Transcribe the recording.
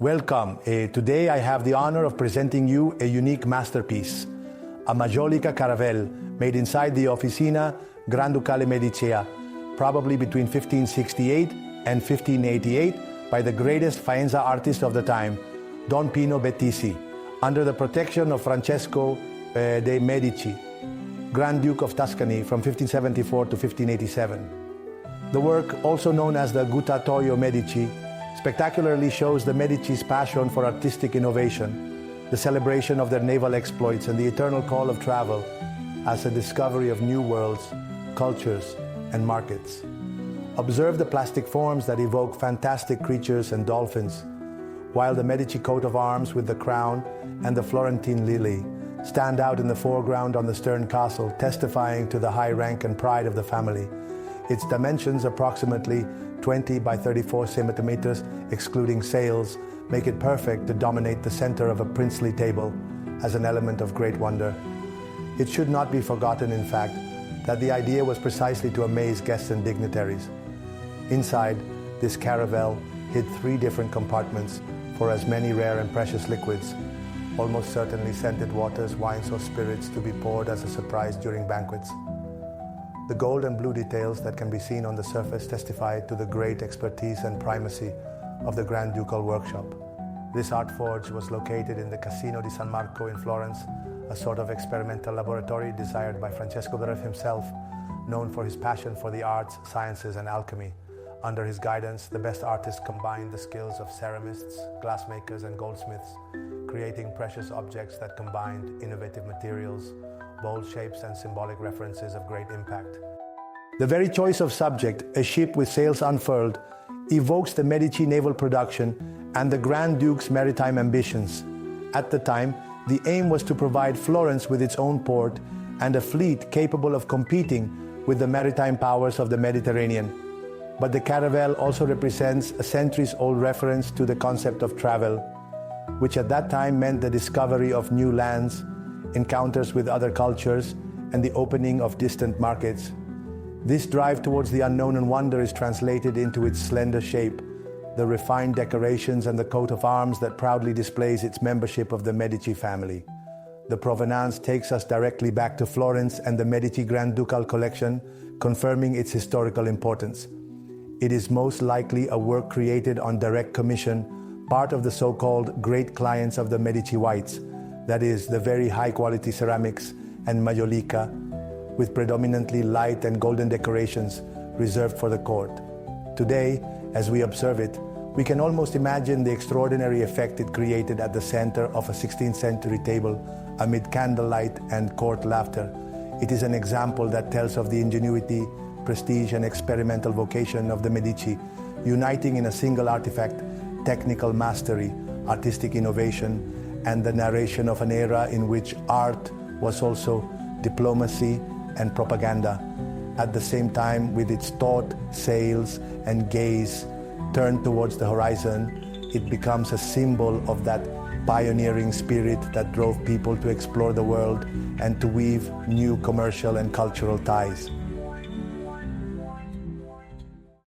Welcome. Today I have the honor of presenting you a unique masterpiece, a Maiolica Caravel made inside the Officina Granducale Medicea, probably between 1568 and 1588 by the greatest Faenza artist of the time, Don Pino Bettisi, under the protection of Francesco de Medici, Grand Duke of Tuscany from 1574 to 1587. The work, also known as the Gutatoio Medici, spectacularly shows the Medici's passion for artistic innovation, the celebration of their naval exploits, and the eternal call of travel as a discovery of new worlds, cultures, and markets. Observe the plastic forms that evoke fantastic creatures and dolphins, while the Medici coat of arms with the crown and the Florentine lily stand out in the foreground on the stern castle, testifying to the high rank and pride of the family. Its dimensions, approximately 20 by 34 centimeters, excluding sails, make it perfect to dominate the center of a princely table as an element of great wonder. It should not be forgotten, in fact, that the idea was precisely to amaze guests and dignitaries. Inside, this caravel hid 3 different compartments for as many rare and precious liquids, almost certainly scented waters, wines, or spirits to be poured as a surprise during banquets. The gold and blue details that can be seen on the surface testify to the great expertise and primacy of the Grand Ducal workshop. This art forge was located in the Casino di San Marco in Florence, a sort of experimental laboratory desired by Francesco I de Medici himself, known for his passion for the arts, sciences, and alchemy. Under his guidance, the best artists combined the skills of ceramists, glassmakers, and goldsmiths, creating precious objects that combined innovative materials, bold shapes, and symbolic references of great impact. The very choice of subject, a ship with sails unfurled, evokes the Medici naval production and the Grand Duke's maritime ambitions. At the time, the aim was to provide Florence with its own port and a fleet capable of competing with the maritime powers of the Mediterranean. But the Caravel also represents a centuries-old reference to the concept of travel, which at that time meant the discovery of new lands, encounters with other cultures, and the opening of distant markets. This drive towards the unknown and wonder is translated into its slender shape, the refined decorations, and the coat of arms that proudly displays its membership of the Medici family. The provenance takes us directly back to Florence and the Medici Granducal Collection, confirming its historical importance. It is most likely a work created on direct commission, part of the so-called great clients of the Medici whites, that is, the very high-quality ceramics and Maiolica, with predominantly light and golden decorations reserved for the court. Today, as we observe it, we can almost imagine the extraordinary effect it created at the center of a 16th century table amid candlelight and court laughter. It is an example that tells of the ingenuity, prestige, and experimental vocation of the Medici, uniting in a single artifact technical mastery, artistic innovation, and the narration of an era in which art was also diplomacy and propaganda. At the same time, with its thought, sails, and gaze turned towards the horizon, it becomes a symbol of that pioneering spirit that drove people to explore the world and to weave new commercial and cultural ties.